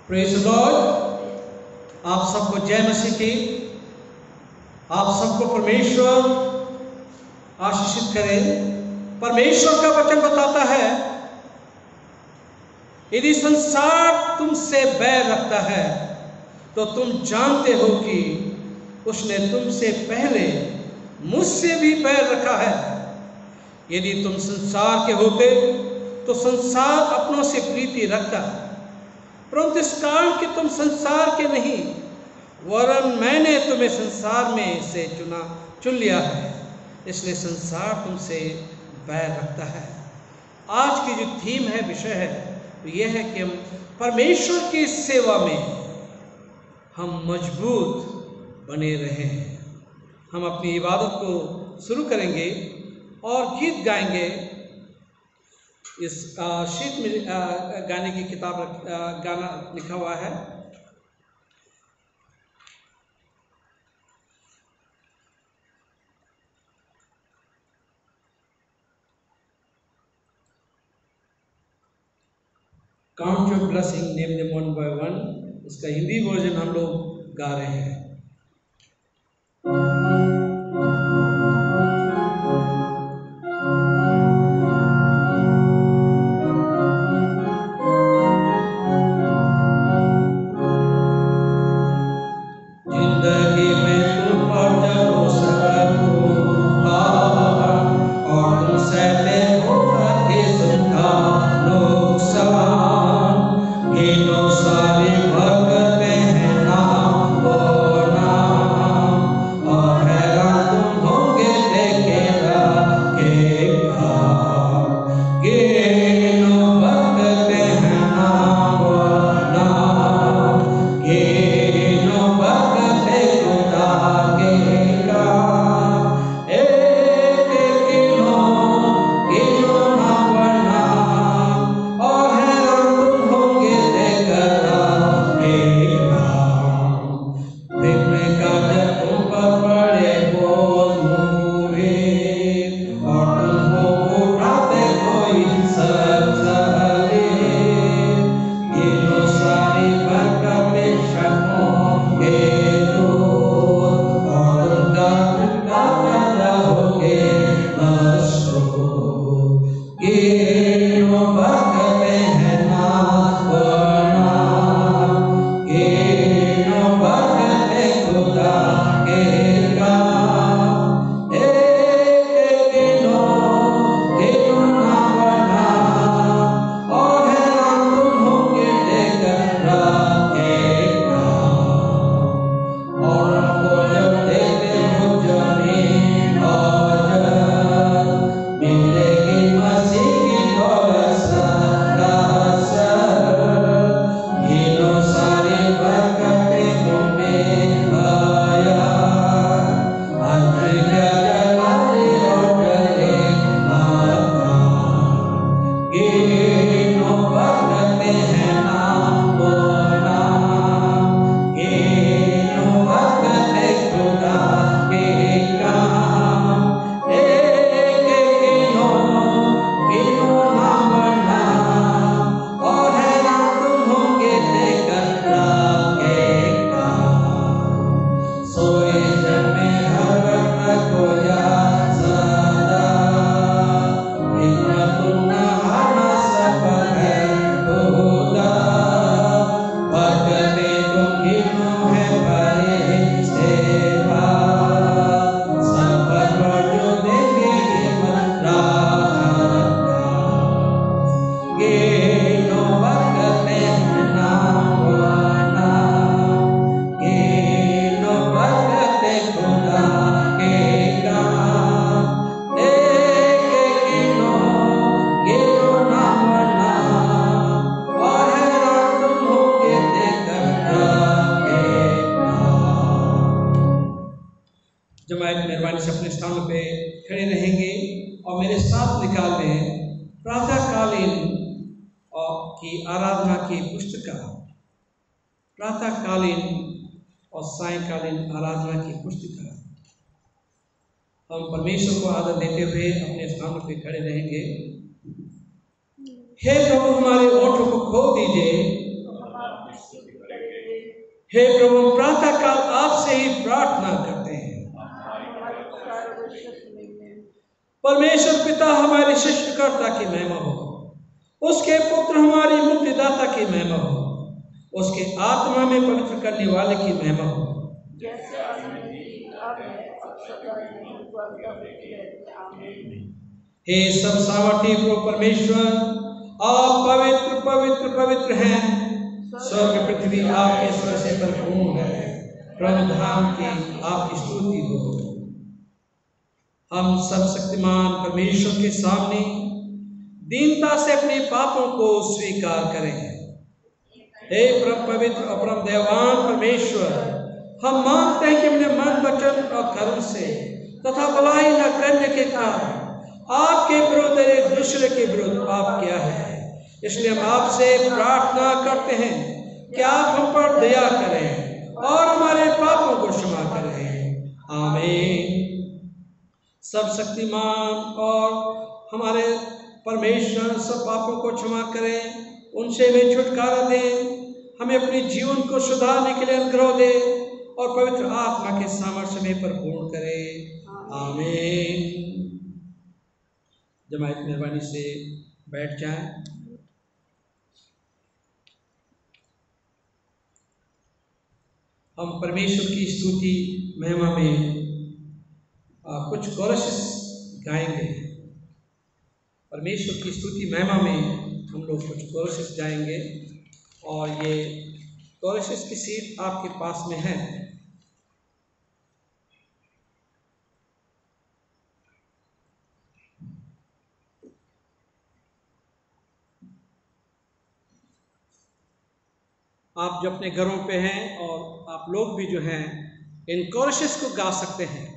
Praise the Lord. आप सबको जय मसीह की। आप सबको परमेश्वर आशीषित करे। परमेश्वर का वचन बताता है, यदि संसार तुमसे बैर रखता है तो तुम जानते हो कि उसने तुमसे पहले मुझसे भी बैर रखा है। यदि तुम संसार के होते तो संसार अपनों से प्रीति रखता, परंतु इस कारण कि तुम संसार के नहीं, वरन मैंने तुम्हें संसार में से चुन लिया है, इसलिए संसार तुमसे बैर रखता है। आज की जो थीम है, विषय है, तो यह है कि हम परमेश्वर की सेवा में हम मजबूत बने रहें। हम अपनी इबादत को शुरू करेंगे और गीत गाएंगे। इस शीट में गाने की किताब गाना लिखा हुआ है। Count your blessing, name them one by one. इसका हिंदी वर्जन हम लोग गा रहे हैं। मेहरबानी से अपने स्थान पे खड़े रहेंगे और मेरे साथ निकाल लें प्रातःकालीन की आराधना की पुस्तिका, प्रातःकालीन और सायंकालीन आराधना की पुस्तिका। हम परमेश्वर को आदर देते हुए अपने स्थान पे खड़े रहेंगे। हे प्रभु, हमारे ओठों को खोल दीजिए हे प्रभु, हम प्रातः काल आपसे ही प्रार्थना करते हैं। परमेश्वर पिता हमारे सृष्टिकर्ता की महिमा हो, उसके पुत्र हमारी मुक्तिदाता की महिमा हो, उसके आत्मा में पवित्र करने वाले की महिमा हो। हे सब सामर्थी परमेश्वर, आप पवित्र पवित्र पवित्र हैं। स्वर्ग पृथ्वी आपके स्वर से परिपूर्ण है। प्रभु धाम की आपकी स्तुति हो। हम सब शक्तिमान परमेश्वर के सामने दीनता से अपने पापों को स्वीकार करें। हे परम पवित्र और परम दयावान परमेश्वर, हम मानते हैं कि हमने मन, वचन और कर्म से तथा भलाई न करने के कारण आपके विरुद्ध एक दूसरे के विरुद्ध पाप किया है। इसलिए हम आपसे प्रार्थना करते हैं कि आप हम पर दया करें और हमारे पापों को क्षमा करें। आमीन। सब शक्तिमान और हमारे परमेश्वर सब पापों को क्षमा करें, उनसे भी छुटकारा दें, हमें अपने जीवन को सुधारने के लिए अनुग्रह दे और पवित्र आत्मा के सामर्थ्य में परिपूर्ण करें। आमीन। जमायत मेहरबानी से बैठ जाएं। हम परमेश्वर की स्तुति महिमा में कुछ कोरस गाएंगे। परमेश्वर की स्तुति महिमा में हम लोग कुछ कोरस गाएंगे और ये कोरस की सीट आपके पास में है। आप जो अपने घरों पे हैं और आप लोग भी जो हैं इन कोरसेस को गा सकते हैं।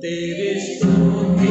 तेरी स्तुति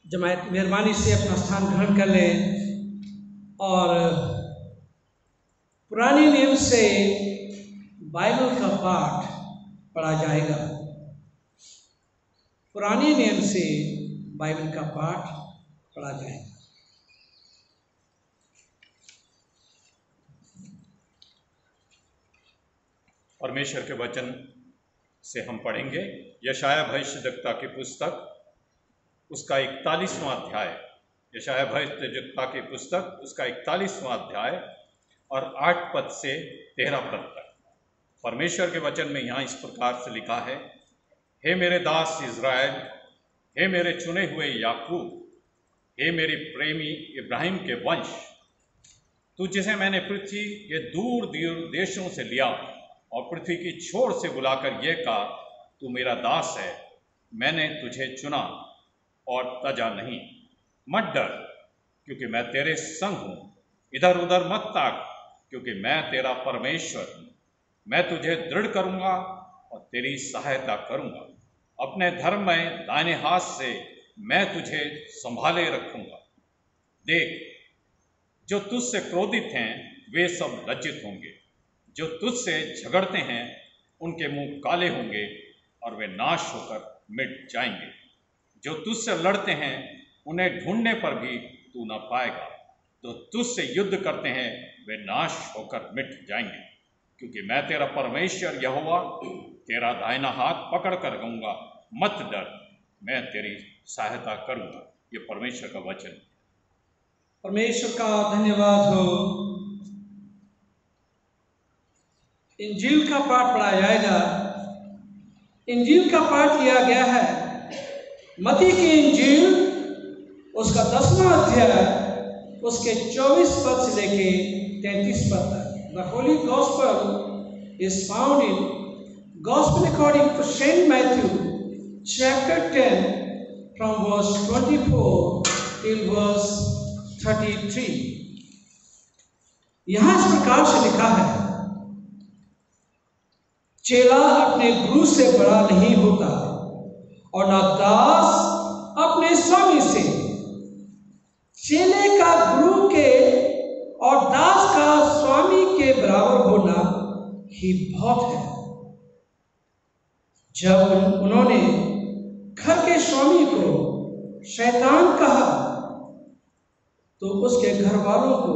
जमायत मेहरबानी से अपना स्थान ग्रहण कर लें और पुराने नियम से बाइबल का पाठ पढ़ा जाएगा। पुराने नियम से बाइबल का पाठ पढ़ा जाएगा। परमेश्वर के वचन से हम पढ़ेंगे यशायाह भविष्यद्वक्ता की पुस्तक, उसका 41वां अध्याय। यशायाह भविष्यद्वक्ता की पुस्तक, उसका 41वां अध्याय और 8 पद से 13 पद तक। परमेश्वर के वचन में यहाँ इस प्रकार से लिखा है, हे मेरे दास इज़राइल, हे मेरे चुने हुए याकूब, हे मेरे प्रेमी इब्राहिम के वंश, तू जिसे मैंने पृथ्वी के दूर दूर देशों से लिया और पृथ्वी की छोर से बुलाकर यह कहा, तू मेरा दास है, मैंने तुझे चुना और तजा नहीं। मत डर, क्योंकि मैं तेरे संग हूँ, इधर उधर मत ताक, क्योंकि मैं तेरा परमेश्वर हूँ। मैं तुझे दृढ़ करूँगा और तेरी सहायता करूँगा, अपने धर्म में दाहिने हाथ से मैं तुझे संभाले रखूँगा। देख, जो तुझसे क्रोधित हैं वे सब लज्जित होंगे, जो तुझसे झगड़ते हैं उनके मुंह काले होंगे और वे नाश होकर मिट जाएंगे। जो तुझसे लड़ते हैं उन्हें ढूंढने पर भी तू न पाएगा, जो तुझसे युद्ध करते हैं वे नाश होकर मिट जाएंगे। क्योंकि मैं तेरा परमेश्वर यहोवा तेरा दाहिना हाथ पकड़ कर कहूँगा, मत डर, मैं तेरी सहायता करूंगा। ये परमेश्वर का वचन। परमेश्वर का धन्यवाद हो। इंजील का पाठ पढ़ाया जाएगा। इंजील का पाठ लिया गया है मत्ती की इंजील, उसका 10वां अध्याय, उसके 24 पद से लेके 33 पद तक। The Holi gospel is found in Gospel according to Saint Matthew, chapter 10, from verse 24 till verse 33. यहां इस प्रकार से लिखा है, चेला अपने गुरु से बड़ा नहीं होता और न दास अपने स्वामी से। चेले का गुरु के और दास का स्वामी के बराबर होना ही बहुत है। जब उन्होंने घर के स्वामी को शैतान कहा तो उसके घर वालों को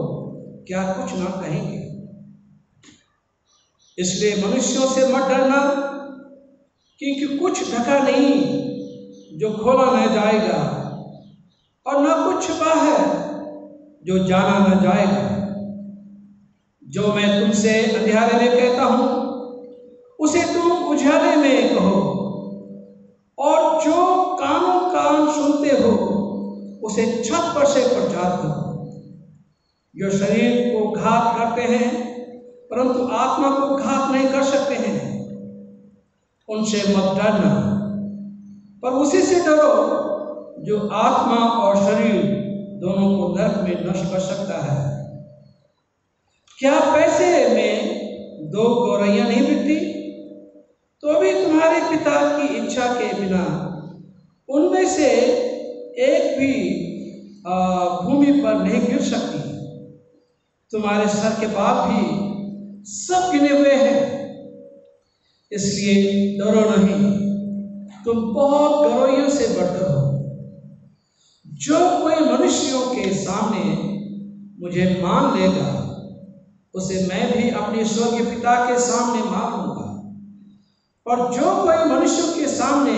क्या कुछ ना कहेंगे। इसलिए मनुष्यों से मत डरना, क्योंकि कुछ ढका नहीं जो खोला न जाएगा, और न कुछ छुपा है जो जाना न जाएगा। जो मैं तुमसे अंधियारे में कहता हूं उसे तुम उजाले में कहो, और जो कानों कान सुनते हो उसे छत पर से प्रचार करो। जो शरीर को घात करते हैं परंतु आत्मा को घात नहीं कर सकते हैं, उनसे मत डरना, पर उसी से डरो जो आत्मा और शरीर दोनों को नरक में नष्ट कर सकता है। क्या पैसे में 2 गौरैया नहीं बिकती? तो भी तुम्हारे पिता की इच्छा के बिना उनमें से एक भी भूमि पर नहीं गिर सकती। तुम्हारे सर के बाल भी सब गिने हुए हैं, इसलिए डरो नहीं, तुम बहुत गौरैयों से बढ़कर हो। जो कोई मनुष्यों के सामने मुझे मान लेगा उसे मैं भी अपने स्वर्गीय पिता के सामने मान लूंगा, और जो कोई मनुष्यों के सामने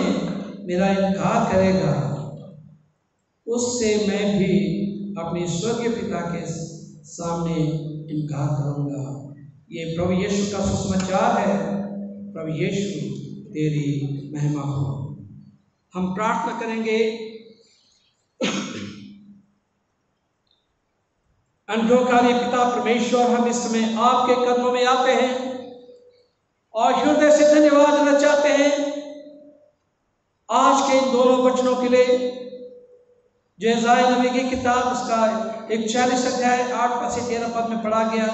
मेरा इनकार करेगा उससे मैं भी अपने स्वर्गीय पिता के सामने इनकार करूंगा। ये प्रभु यीशु का सुसमाचार है। प्रभु यीशु तेरी महिमा हो। हम प्रार्थना करेंगे। अनुग्रहकारी पिता परमेश्वर, हम इस समय आपके कदमों में आते हैं और हृदय से धन्यवाद देना चाहते हैं आज के इन दोनों वचनों के लिए, जो यशायाह नबी की किताब उसका 41 अध्याय 8 पद से 13 पद में पढ़ा गया,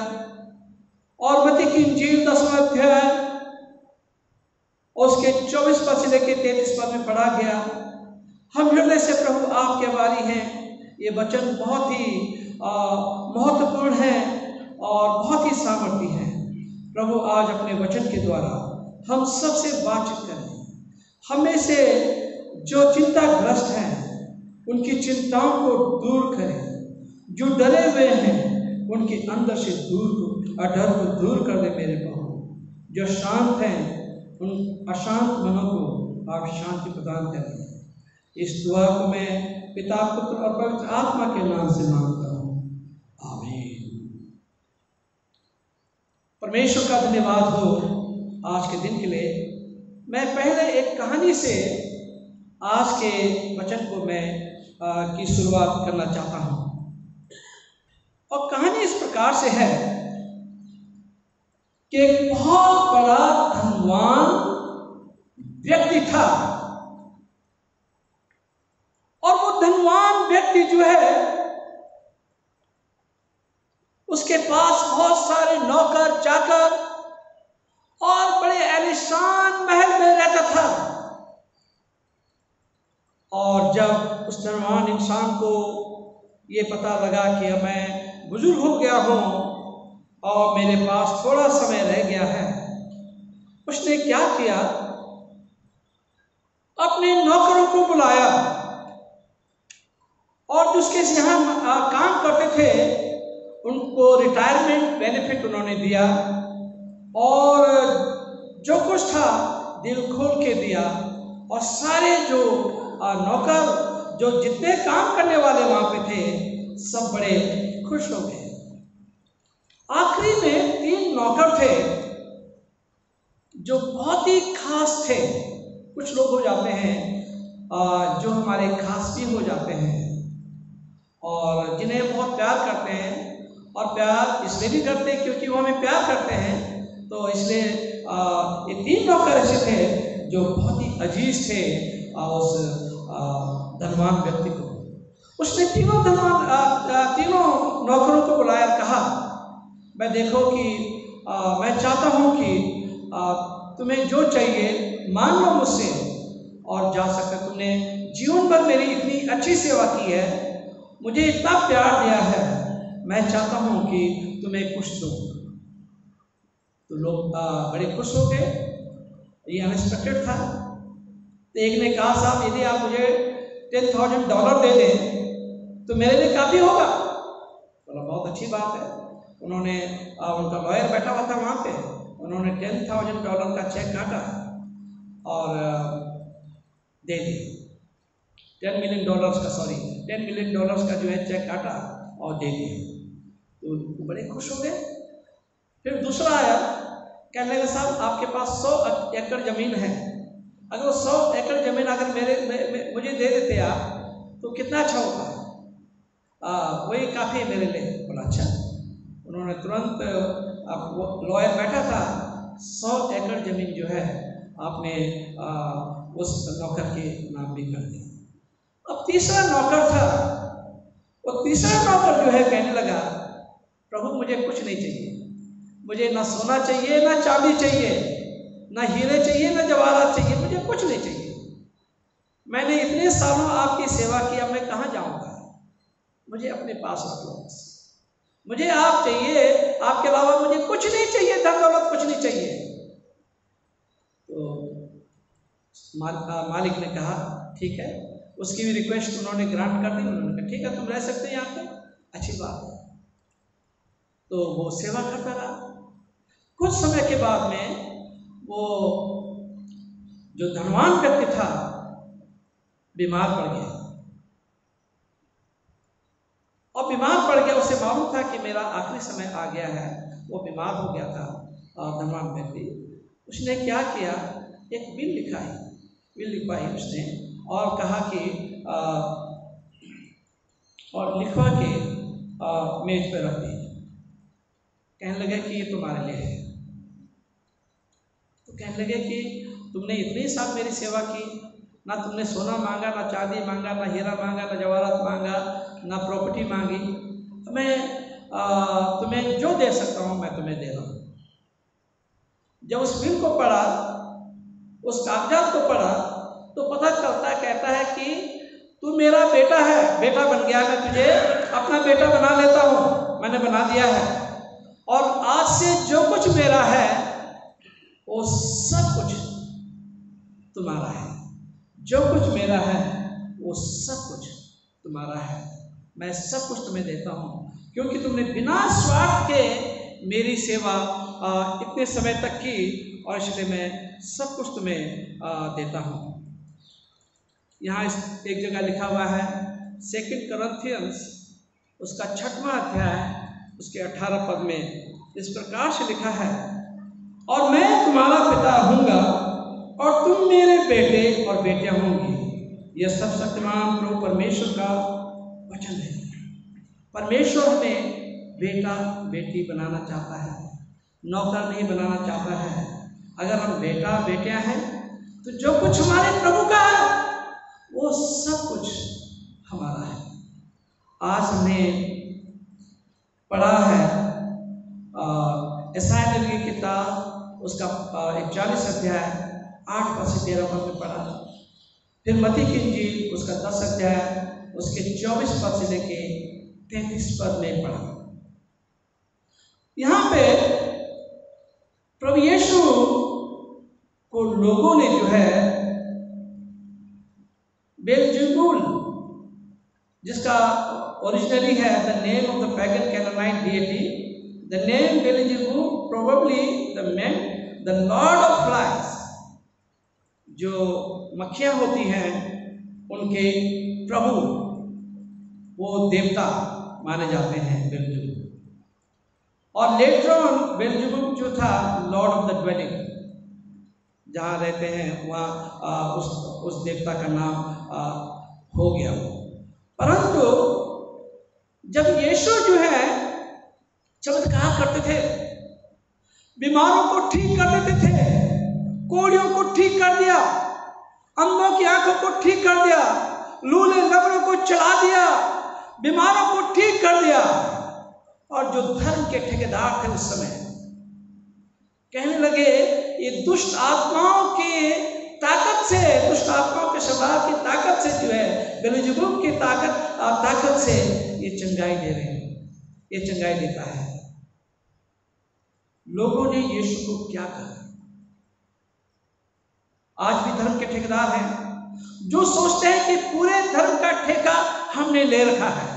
और मत्ती की इंजील 10वां अध्याय उसके 24 पद से लेकर 33 पद में पढ़ा गया। हम हृदय से प्रभु आपके आभारी हैं। ये वचन बहुत ही महत्वपूर्ण है और बहुत ही सामर्थी है। प्रभु आज अपने वचन के द्वारा हम सबसे बातचीत करें। हमें से जो चिंताग्रस्त हैं उनकी चिंताओं को दूर करें, जो डरे हुए हैं उनके अंदर से डर को दूर कर दे मेरे प्रभु। जो शांत हैं उन अशांत मनों को आप शांति प्रदान करें। इस दुआ को मैं पिता, पुत्र और पवित्र आत्मा के नाम से मांगता हूँ, आमीन। परमेश्वर का धन्यवाद हो आज के दिन के लिए। मैं पहले एक कहानी से आज के वचन को मैं की शुरुआत करना चाहता हूँ, और कहानी इस प्रकार से है कि एक बहुत बड़ा धनवान व्यक्ति था, और वो धनवान व्यक्ति जो है उसके पास बहुत सारे नौकर चाकर और बड़े आलीशान महल में रहता था। और जब उस धनवान इंसान को ये पता लगा कि मैं बुजुर्ग हो गया हूं और मेरे पास थोड़ा समय रह गया है, उसने क्या किया, अपने नौकरों को बुलाया और जिसके यहाँ काम करते थे उनको रिटायरमेंट बेनिफिट उन्होंने दिया, और जो कुछ था दिल खोल के दिया, और सारे जो नौकर जो जितने काम करने वाले वहां पे थे सब बड़े खुश हो गए। आखिरी में 3 नौकर थे जो बहुत ही खास थे। कुछ लोग हो जाते हैं जो हमारे खास भी हो जाते हैं और जिन्हें बहुत प्यार करते हैं, और प्यार इसलिए भी करते हैं क्योंकि वो हमें प्यार करते हैं। तो इसलिए ये 3 नौकर ऐसे थे जो बहुत ही अजीज थे उस धनवान व्यक्ति को। उसने तीनों नौकरों को बुलाया, कहा मैं देखो कि मैं चाहता हूं कि तुम्हें जो चाहिए मांग लो मुझसे और जा सकते। तुमने जीवन भर मेरी इतनी अच्छी सेवा की है, मुझे इतना प्यार दिया है, मैं चाहता हूं कि तुम्हें कुछ दूं। तो लोग बड़े खुश हो गए, ये अनएक्सपेक्टेड था। तो एक ने कहा साहब यदि आप मुझे $10,000 दे दें तो मेरे लिए काफ़ी होगा। बोला बहुत अच्छी बात है। उन्होंने उनका लॉयर बैठा हुआ था वहाँ पे, उन्होंने $10,000 का चेक काटा और दे दिया। $10 मिलियन का जो है चेक काटा और दे दिया। तो बड़े खुश हो गए। फिर दूसरा आया, कहने लगा साहब आपके पास 100 एकड़ जमीन है, अगर वो 100 एकड़ जमीन अगर मुझे दे देते आप तो कितना अच्छा होता, वही काफ़ी है मेरे लिए। बोला अच्छा। उन्होंने तुरंत, वो लॉयर बैठा था, 100 एकड़ जमीन जो है आपने उस नौकर के नाम भी कर दी। अब तीसरा नौकर था, वो तीसरा नौकर जो है कहने लगा प्रभु मुझे कुछ नहीं चाहिए, मुझे ना सोना चाहिए, ना चांदी चाहिए, ना हीरे चाहिए, ना जवाहरात चाहिए, मुझे कुछ नहीं चाहिए। मैंने इतने सालों आपकी सेवा की, अब मैं कहाँ जाऊंगा, मुझे अपने पास रख लो, मुझे आप चाहिए, आपके अलावा मुझे कुछ नहीं चाहिए, धन दौलत कुछ नहीं चाहिए। तो मालिक ने कहा ठीक है, उसकी भी रिक्वेस्ट उन्होंने ग्रांट कर दी। उन्होंने कहा ठीक है तुम रह सकते हैं यहाँ पे, अच्छी बात है। तो वो सेवा करता रहा। कुछ समय के बाद में वो जो धनवान व्यक्ति था बीमार पड़ गया, और बीमार पड़ गया, उसे मालूम था कि मेरा आखिरी समय आ गया है। वो बीमार हो गया था धनवान व्यक्ति। उसने क्या किया, एक बिल लिखवाई उसने और कहा कि और लिखवा के मेज पर रख दी। कहने लगे कि ये तुम्हारे लिए है। तो कहने लगे कि तुमने इतने साल मेरी सेवा की, ना तुमने सोना मांगा, ना चांदी मांगा, ना हीरा मांगा, ना जवाहरात मांगा, ना प्रॉपर्टी मांगी, तो मैं तुम्हें जो दे सकता हूँ मैं तुम्हें दे रहा हूँ। जब उस बिल को पढ़ा, उस कागजात को पढ़ा, तो पता चलता कहता है कि तू मेरा बेटा है, बेटा बन गया, मैं तुझे अपना बेटा बना लेता हूँ, मैंने बना दिया है, और आज से जो कुछ मेरा है वो सब कुछ तुम्हारा है, जो कुछ मेरा है वो सब कुछ तुम्हारा है, मैं सब कुछ तुम्हें देता हूँ, क्योंकि तुमने बिना स्वार्थ के मेरी सेवा इतने समय तक की, और इसलिए मैं सब कुछ तुम्हें देता हूँ। यहाँ एक जगह लिखा हुआ है 2 Corinthians उसका 6वां अध्याय उसके 18 पद में इस प्रकार से लिखा है, और मैं तुम्हारा पिता हूँगा और तुम मेरे बेटे और बेटियां होंगी। यह सब शक्तिमान प्रभु परमेश्वर का वचन है। परमेश्वर हमें बेटा बेटी बनाना चाहता है, नौकर नहीं बनाना चाहता है। अगर हम बेटा बेटियां हैं तो जो कुछ हमारे प्रभु का है वो सब कुछ हमारा है। आज हमने पढ़ा है यशायाह नबी की किताब उसका 41 अध्याय 8 पद से 13 पद में पढ़ा। फिर मत्ती की इंजील उसका 10 अध्याय उसके 24 पद से लेके 33 पद में पढ़ा। यहाँ पे प्रभु यीशु को लोगों ने जो है बेलजेबुल, जिसका ओरिजिनली है the name of the pagan Canaanite deity, the name Beelzebul probably the man the lord of flies, जो मक्खियां होती हैं उनके प्रभु, वो देवता माने जाते हैं बेल्जेबुल। और लेटर ऑन बेल्जेबुल जो था लॉर्ड ऑफ द ड्वेलिंग, जहाँ रहते हैं वहाँ उस देवता का नाम हो गया। परंतु जब यीशु जो है चमत्कार करते थे, बीमारों को ठीक कर देते थे, कोढ़ियों को ठीक कर दिया, अंधों की आंखों को ठीक कर दिया, लूले लंगड़ों को चला दिया, बीमारों को ठीक कर दिया। और जो धर्म के ठेकेदार थे उस समय कहने लगे ये दुष्ट आत्माओं की ताकत से, दुष्ट आत्माओं के स्वभाव की ताकत से जो है, बेल्जेबुल की ताकत से ये चंगाई दे रहे हैं, ये चंगाई देता है। लोगों ने यीशु को क्या कहा? आज भी धर्म के ठेकेदार हैं जो सोचते हैं कि पूरे धर्म का ठेका हमने ले रखा है,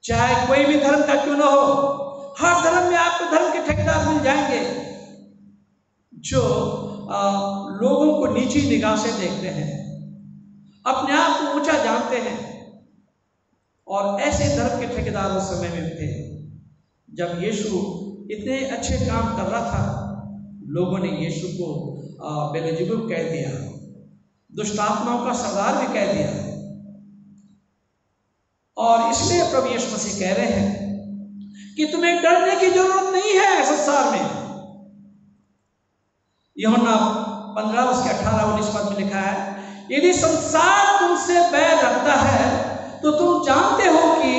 चाहे कोई भी धर्म का क्यों ना हो। हर धर्म में आपको धर्म के ठेकेदार मिल जाएंगे जो लोगों को नीची निगाह से देखते हैं, अपने आप को ऊंचा जानते हैं। और ऐसे धर्म के ठेकेदार उस समय में थे जब यीशु इतने अच्छे काम कर रहा था। लोगों ने यीशु को बेल्जेबुल कह दिया, दुष्ट आत्माओं का सरदार भी कह दिया। और इसलिए प्रभु यीशु मसीह कह रहे हैं कि तुम्हें डरने की जरूरत नहीं है संसार में। यूहन्ना 15 उसके 18-19 पद में लिखा है, यदि संसार तुमसे बैर रखता है तो तुम जानते हो कि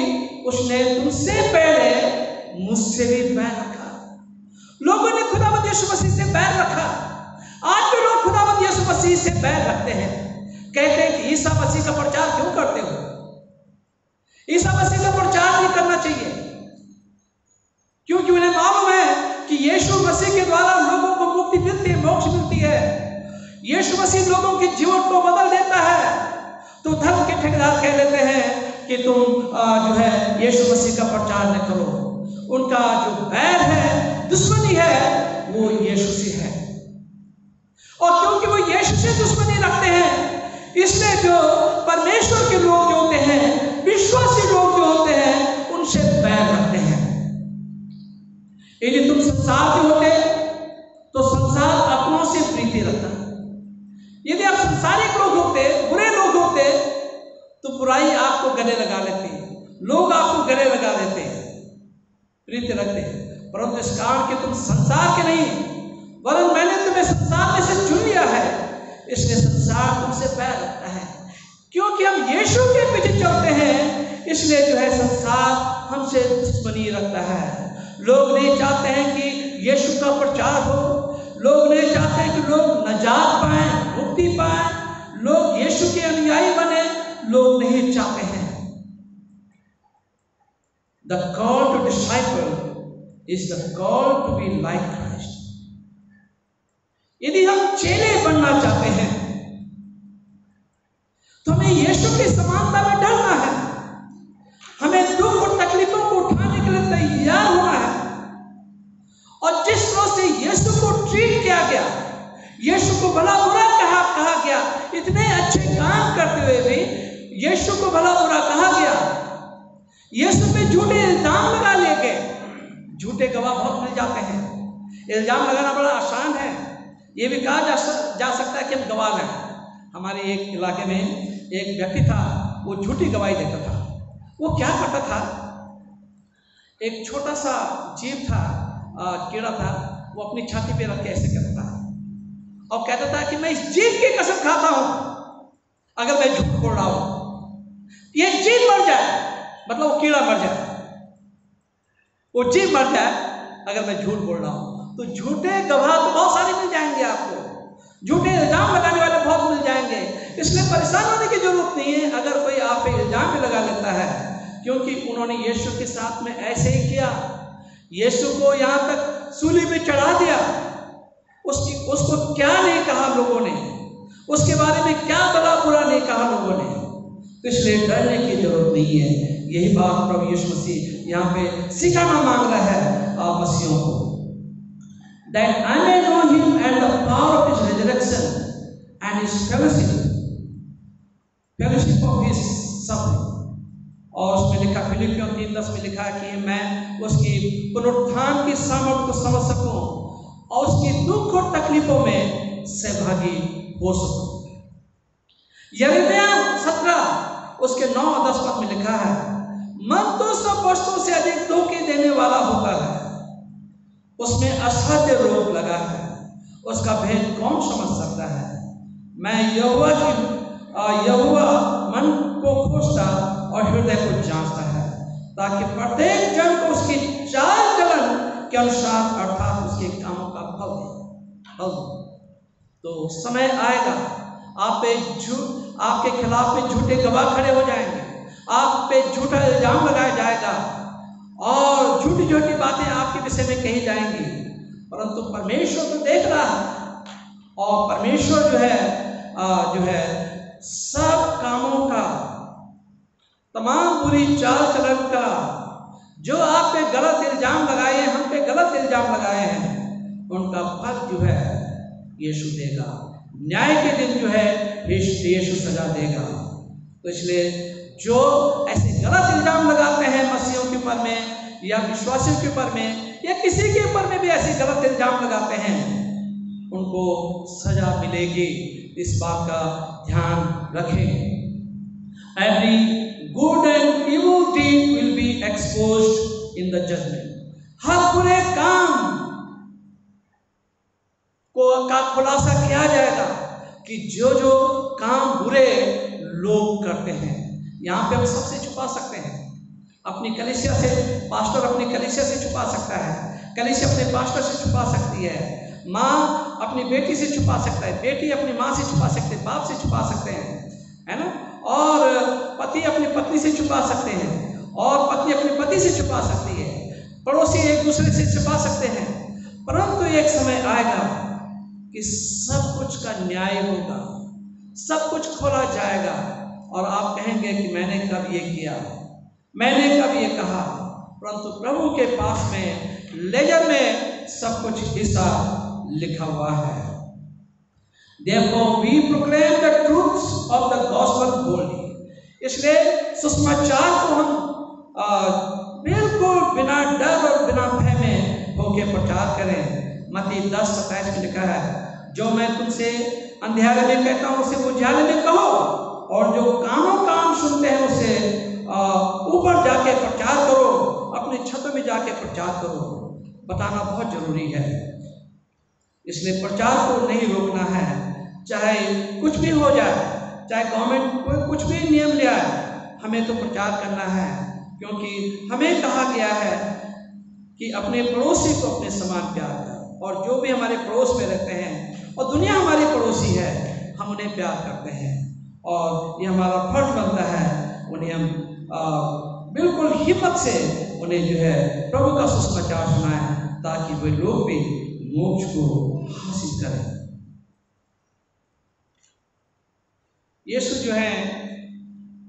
उसने तुमसे पहले मुझसे भी बैर रखा। लोगों ने खुदावंद यीशु मसीह से बैर रखा। आज भी लोग खुदावंद यीशु मसीह से बैर रखते हैं, कहते हैं कि ईसा मसीह का प्रचार क्यों करते हो? ईसा मसीह का प्रचार नहीं करना चाहिए, क्योंकि उन्हें मालूम है कि यीशु मसीह के द्वारा लोगों को मुक्ति मिलती है, मोक्ष मिलती है। यीशु मसीह लोगों के जीवन को बदल देता है। तो धर्म के ठेकेदार कह देते हैं कि तुम जो है यीशु मसीह का प्रचार न करो। उनका जो बैर है, दुश्मनी है, वो यीशु से है। और क्योंकि वो यीशु से दुश्मनी रखते हैं, इसलिए जो परमेश्वर के लोग जो होते हैं, विश्वासी लोग जो होते हैं, उनसे बैर रखते हैं। यदि तुम संसार के होते तो संसार अपनों से प्रीति रखता। यदि आप संसारिक लोग होते, बुरे लोग होते, तो बुराई आपको गले लगा लेती, लोग आपको गले लगा देते, प्रीति रखते। परंतु इस कारण कि तुम संसार के नहीं, वरन मैंने तुम्हें संसार में से चुन लिया है, इसलिए संसार तुमसे बैर रखता है। क्योंकि हम यीशु के पीछे चलते हैं, इसलिए जो है संसार हमसे दुश्मनी रखता है। लोग नहीं चाहते हैं कि यीशु का प्रचार हो, लोग नहीं चाहते हैं कि लोग नजात पाएं, मुक्ति पाएं, लोग यीशु के अनुयायी बने, लोग नहीं चाहते हैं। The call to disciple is the call to be like Christ. यदि हम चेले बनना चाहते हैं तो हमें यीशु की समानता में ढलना है। हमें दुख और तकलीफों को उठाने के लिए तैयार होना है। और जिस तरह से यीशु को ट्रीट किया गया, यीशु को भला बुरा कहा गया, इतने अच्छे काम करते हुए भी यीशु को भला बुरा कहा गया, यीशु पे झूठे इल्जाम लगा लिए गए। झूठे गवाह बहुत मिल जाते हैं। इल्जाम लगाना बड़ा आसान है, ये भी कहा जा सकता है कि हम गवाह हैं। हमारे एक इलाके में एक व्यक्ति था, वो झूठी गवाही देता था। वो क्या करता था, एक छोटा सा जीव था, कीड़ा था, वो अपनी छाती पे रख के ऐसे करता था और कहता था कि मैं इस जीव की कसम खाता हूं, अगर मैं झूठ बोल रहा हूं, ये जीव मर जाए, मतलब वो कीड़ा मर जाए, वो जीव मर जाए अगर मैं झूठ बोल रहा हूं। तो झूठे गवाह तो बहुत सारे मिल जाएंगे आपको, झूठे इल्जाम लगाने वाले बहुत मिल जाएंगे। इसलिए परेशान होने की जरूरत नहीं है अगर कोई आप पे इल्जाम भी लगा लेता है, क्योंकि उन्होंने यीशु के साथ में ऐसे ही किया। यीशु को यहाँ तक सूली पे चढ़ा दिया, उसको क्या नहीं कहा लोगों ने, उसके बारे में क्या भला बुरा नहीं कहा लोगों ने। तो इसलिए डरने की जरूरत नहीं है। यही बात प्रभु यीशु मसीह यहाँ पे सिखाना मांग रहा है आप मसीहों को। That I may know him and the power of his resurrection and his fellowship his suffering. और उसमें लिखा, फिलिपियों 3:10 में लिखा है कि मैं उसकी पुनरुत्थान की सामर्थ को समझ सकूं और उसकी दुख और तकलीफों में सहभागी हो सकूं। यिर्मयाह 17 उसके 9 और 10 पद में लिखा है, मन तो सब वस्तुओं से अधिक धोखे देने वाला होता है, उसमें असाध्य रोग लगा है, उसका भेद कौन समझ सकता है। मैं यहोवा मन को खोजता और हृदय को जांचता है, ताकि प्रत्येक जन को उसकी चाल चलन के अनुसार अर्थात उसके कामों का फल दे। तो समय आएगा आपके खिलाफ में झूठे गवाह खड़े हो जाएंगे, आप पे झूठा इल्जाम लगाया जाएगा और झूठी झूठी बातें आपके विषय में कही जाएंगी, परंतु परमेश्वर तो देख रहा है और परमेश्वर जो है सब कामों का, तमाम बुरी चाल चलन का, जो आप पे गलत इल्जाम लगाए हैं, हम पे गलत इल्जाम लगाए हैं, उनका फल जो है यीशु देगा। न्याय के दिन जो है यीशु सजा देगा। तो इसलिए जो ऐसे गलत इल्जाम लगाते हैं मसीहों के ऊपर में या विश्वासियों के ऊपर में या किसी के ऊपर में भी ऐसे गलत इल्जाम लगाते हैं, उनको सजा मिलेगी, इस बात का ध्यान रखें। Every good and evil deed will be exposed in the judgment. हर बुरे काम का खुलासा किया जाएगा कि जो जो काम बुरे लोग करते हैं। यहाँ पे हम सबसे छुपा सकते हैं, अपनी कलीसिया से, पास्टर अपनी कलीसिया से छुपा सकता है, कलीसिया अपने पास्टर से छुपा सकती है, माँ अपनी बेटी से छुपा सकता है, बेटी अपनी माँ से छुपा सकते हैं, बाप से छुपा सकते हैं, है ना, और पति अपनी पत्नी से छुपा सकते हैं और पत्नी अपने पति से छुपा सकती है, पड़ोसी एक दूसरे से छुपा सकते हैं। परंतु एक समय आएगा कि सब कुछ का न्याय होगा, सब कुछ खोला जाएगा और आप कहेंगे कि मैंने कब ये किया, मैंने कब ये कहा। परंतु प्रभु के पास में लेजर में सब कुछ हिसाब लिखा हुआ है। Therefore we proclaim the truths of the gospel boldly. इसलिए सुसमाचार को हम बिल्कुल बिना डर और बिना भय में होके प्रचार करें। मत्ती 10:27 में लिखा है, जो मैं तुमसे अंधेरे में कहता हूँ उसे उजाले में कहो, और जो कान सुनते हैं उसे ऊपर जाके प्रचार करो, अपने छतों में जाके प्रचार करो। बताना बहुत जरूरी है, इसलिए प्रचार को नहीं रोकना है, चाहे कुछ भी हो जाए, चाहे गवर्नमेंट कोई कुछ भी नियम ले आए, हमें तो प्रचार करना है, क्योंकि हमें कहा गया है कि अपने पड़ोसी को अपने समान प्यार करें। और जो भी हमारे पड़ोस में रहते हैं और दुनिया हमारी पड़ोसी है, हम उन्हें प्यार करते हैं और ये हमारा फर्ज बनता है उन्हें हम बिल्कुल हिम्मत से उन्हें जो है प्रभु का सुसमाचार सुनाएं, ताकि वे लोग भी मोक्ष को हासिल करें। यीशु जो है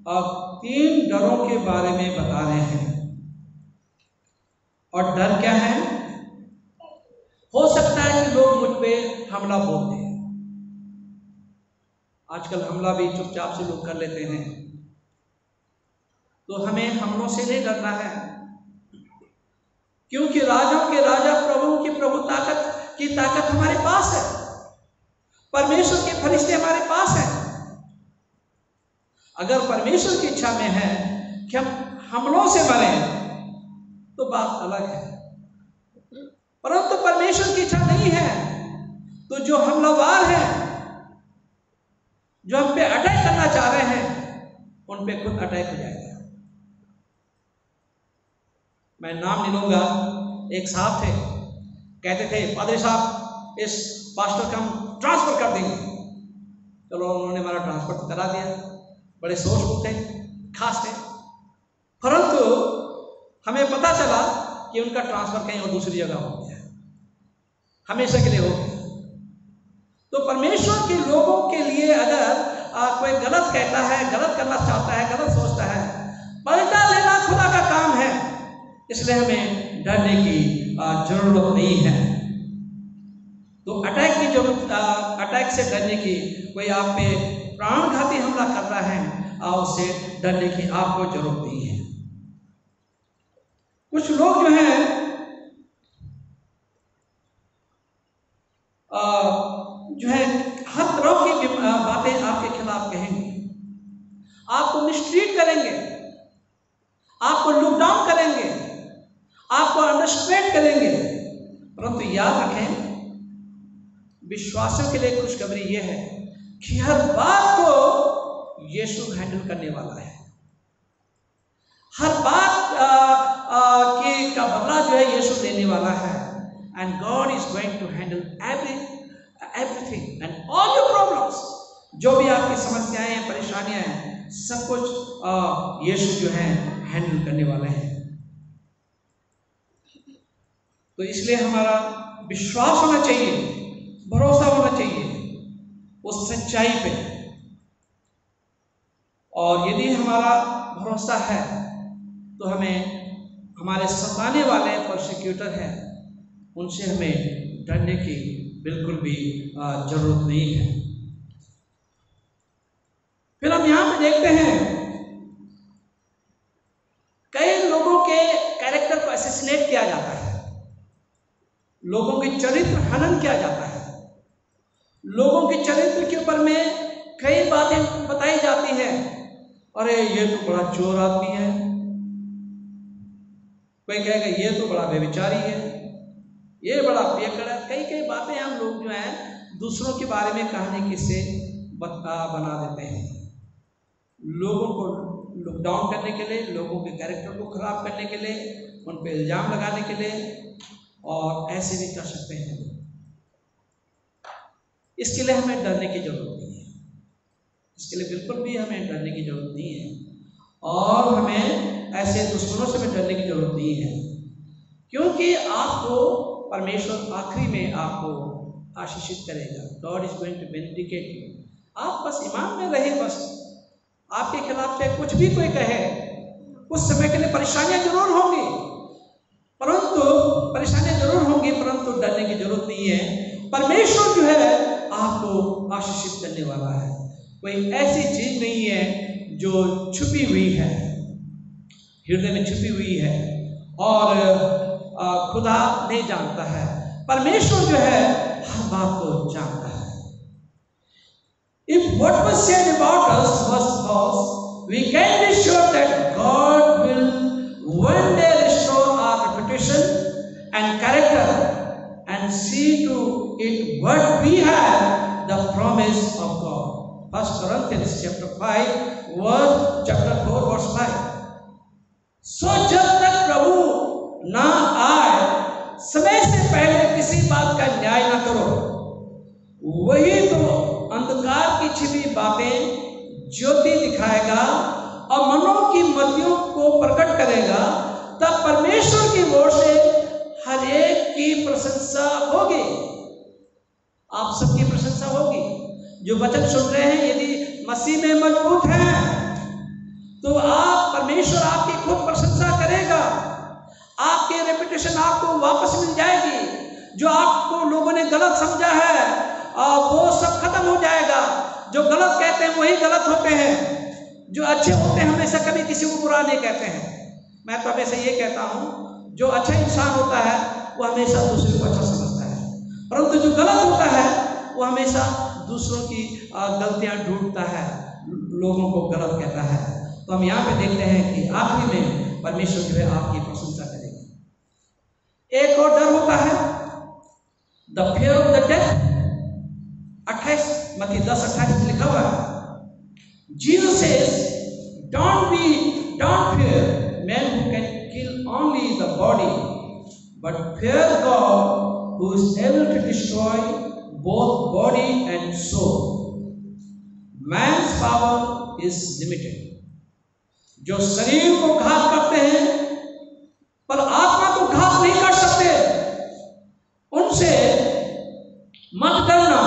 अब 3 डरों के बारे में बता रहे हैं। और डर क्या है? हो सकता है कि लोग मुझ पे हमला बोल दें। आजकल हमला भी चुपचाप से लोग कर लेते हैं, तो हमें हमलों से नहीं डरना है, क्योंकि राजाओं के राजा, प्रभु की प्रभु की ताकत हमारे पास है, परमेश्वर के फरिश्ते हमारे पास हैं। अगर परमेश्वर की इच्छा में है कि हम हमलों से मरें तो बात अलग है, परंतु परमेश्वर की इच्छा नहीं है तो जो हमलावर हैं, जो हम पे अटैक करना चाह रहे हैं, उन पे खुद अटैक हो जाएगा। मैं नाम नहीं लूंगा, एक साहब थे, कहते थे पादरी साहब इस पास्टर का हम ट्रांसफर कर देंगे। चलो उन्होंने हमारा ट्रांसफर तो करा दिया, बड़े सोच थे, खास थे, परंतु हमें पता चला कि उनका ट्रांसफर कहीं और दूसरी जगह हो गया, हमेशा के लिए हो गया। तो परमेश्वर के लोगों के लिए अगर कोई गलत कहता है, गलत करना चाहता है, गलत सोचता है, पलटा लेना खुदा का काम है, इसलिए हमें डरने की जरूरत नहीं है। तो अटैक की जरूरत, अटैक से डरने की, कोई आप पे प्राणघाती हमला कर रहा है, उससे डरने की आपको जरूरत नहीं है। कुछ लोग जो हैं हर तरह की बातें आपके खिलाफ कहेंगे, आपको मिसट्रीट करेंगे, आपको लुक डाउन करेंगे, आपको अंडरस्टैंड करेंगे। परंतु याद रखें, विश्वासियों के लिए खुशखबरी यह है कि हर बात को यीशु हैंडल करने वाला है। हर बात का बदला जो है यीशु देने वाला है। And God is going to handle everything and all your problems. जो भी आपकी समस्याएं हैं, परेशानियां हैं, सब कुछ यीशु जो है हैंडल करने वाले हैं। तो इसलिए हमारा विश्वास होना चाहिए, भरोसा होना चाहिए उस सच्चाई पे। और यदि हमारा भरोसा है तो हमें हमारे सताने वाले प्रोसिक्यूटर हैं, उनसे हमें डरने की बिल्कुल भी जरूरत नहीं है। फिर हम यहां पे देखते हैं कई लोगों के कैरेक्टर को असैसिनेट किया जाता है, लोगों के चरित्र हनन किया जाता है, लोगों के चरित्र के ऊपर में कई बातें बताई जाती हैं। अरे ये तो बड़ा चोर आदमी है, कोई कहेगा ये तो बड़ा व्यभिचारी है, ये बड़ा पियक्कड़ है। कई कई बातें हम लोग जो हैं दूसरों के बारे में कहने की से बना देते हैं, लोगों को लुक डाउन करने के लिए, लोगों के कैरेक्टर को खराब करने के लिए, उन पर इल्जाम लगाने के लिए, और ऐसे भी कर सकते हैं। इसके लिए हमें डरने की जरूरत नहीं है, इसके लिए बिल्कुल भी हमें डरने की जरूरत नहीं है, और हमें ऐसे दुश्मनों से भी डरने की जरूरत नहीं है, क्योंकि आपको परमेश्वर आखिरी में आपको आशीषित करेगा। God is going to vindicate you. आप बस ईमान में रहे, बस आपके खिलाफ चाहे कुछ भी कोई कहे, उस समय के लिए परेशानियां जरूर होंगी, परंतु डरने की जरूरत नहीं है। परमेश्वर जो है आपको आशीषित करने वाला है। कोई ऐसी चीज नहीं है जो छुपी हुई है, हृदय में छुपी हुई है और खुदा नहीं जानता है। परमेश्वर जो है हर बात को जानता है। If what was said about us was false, we can be sure that God will one day restore our reputation and character and see to it what we have, the promise of God. 1 Corinthians chapter 4 verse 5. So जब तक प्रभु ना आए, समय से पहले किसी बात का न्याय ना करो। वही तो अंधकार की छिपी बातें ज्योति दिखाएगा और मनों की मतियों को प्रकट करेगा। तब परमेश्वर की ओर से हर एक की प्रशंसा होगी। आप सबकी प्रशंसा होगी। जो वचन सुन रहे हैं, यदि मसीह में मजबूत हैं तो आप परमेश्वर आपकी खूब प्रशंसा करेगा। आपकी रेपुटेशन आपको वापस मिल जाएगी। जो आपको लोगों ने गलत समझा है वो सब खत्म हो जाएगा। जो गलत कहते हैं वही गलत होते हैं, जो अच्छे होते हैं हमेशा कभी किसी को बुरा नहीं कहते हैं। मैं तो हमेशा ये कहता हूँ, जो अच्छा इंसान होता है वो हमेशा दूसरे को अच्छा समझता है, परंतु जो गलत होता है वो हमेशा दूसरों की गलतियां ढूंढता है, लोगों को गलत कहता है। तो हम यहाँ पे देखते हैं कि आखिरी में परमेश्वर जो है आपकी प्रशंसा करेगा। एक और डर होता है, the fear of the death. 28 मत्ती 10:28 में लिखा हुआ है, Jesus says, don't fear men who can kill only the body, but fear God who is able to destroy both body and soul. Man's power is limited. जो शरीर को घात करते हैं पर आत्मा को घात नहीं कर सकते, उनसे मत डरना,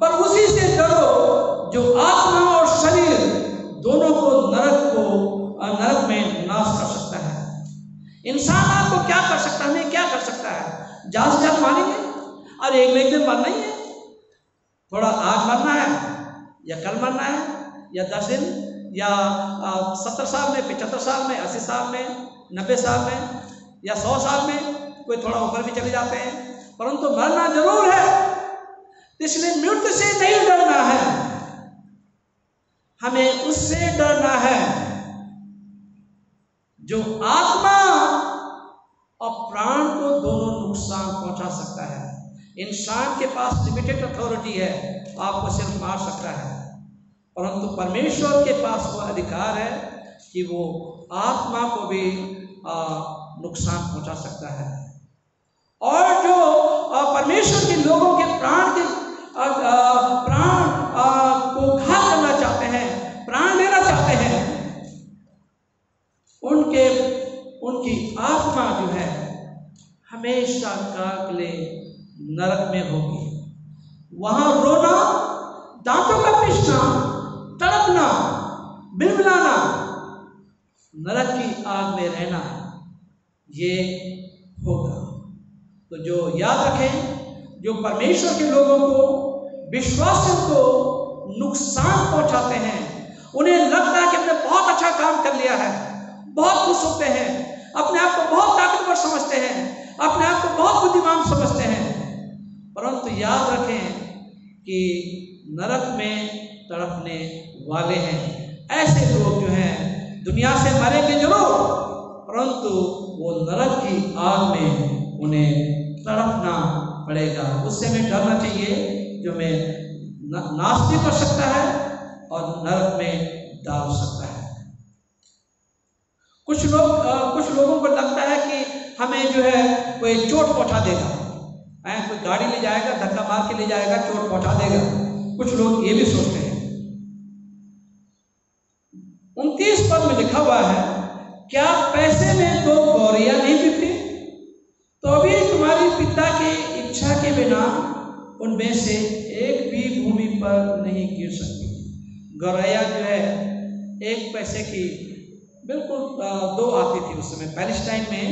पर उसी से डरो जो आत्मा और शरीर दोनों को नरक में नाश कर सकता है। इंसान आपको क्या कर सकता है, हमें क्या कर सकता है? ज्यादा से ज्यादा मानेंगे और एक दिन मरना ही है। थोड़ा आज मरना है या कल मरना है या 10 दिन या 70 साल में, 75 साल में, 80 साल में, 90 साल में या 100 साल में, कोई थोड़ा ऊपर भी चले जाते हैं, परंतु मरना जरूर है। इसलिए मृत्यु से नहीं डरना है, हमें उससे डरना है जो आत्मा और प्राण को दोनों नुकसान पहुंचा सकता है। इंसान के पास लिमिटेड अथॉरिटी है, आपको सिर्फ मार सकता है, परंतु परमेश्वर के पास वो अधिकार है कि वो आत्मा को भी नुकसान पहुंचा सकता है। और जो परमेश्वर के लोगों के प्राण को घात करना चाहते हैं, प्राण लेना चाहते हैं, उनकी आत्मा जो है हमेशा काल के लिए नरक में होगी। वहां रोना, दांतों का पीसना, तड़पना, बिलबिलाना, नरक की आग में रहना, ये होगा। तो जो याद रखें, जो परमेश्वर के लोगों को, विश्वासियों को नुकसान पहुंचाते हैं, उन्हें लगता है कि हमने बहुत अच्छा काम कर लिया है, बहुत खुश होते हैं, अपने आप को बहुत ताकतवर समझते हैं, अपने आप को बहुत बुद्धिमान समझते हैं, परंतु याद रखें कि नरक में तड़पने वाले हैं। ऐसे लोग जो हैं दुनिया से मरेंगे जरूर, परंतु वो नरक की आग में उन्हें तड़पना पड़ेगा। उससे हमें डरना चाहिए जो हमें नाश भी कर सकता है और नरक में डाल सकता है। कुछ लोगों को लगता है कि हमें जो है कोई चोट पहुंचा देगा, कोई गाड़ी ले जाएगा, धक्का मार के ले जाएगा, चोट पहुंचा देगा। कुछ लोग ये भी सोचते हैं। 29 पद में लिखा हुआ है, क्या पैसे में 2 गौरियां नहीं बिकती, तो भी तुम्हारी पिता की इच्छा के बिना उनमें से एक भी भूमि पर नहीं गिर सकती। गौरैया जो है 1 पैसे की बिल्कुल 2 आती थी उस समय पैलेस्टाइन में,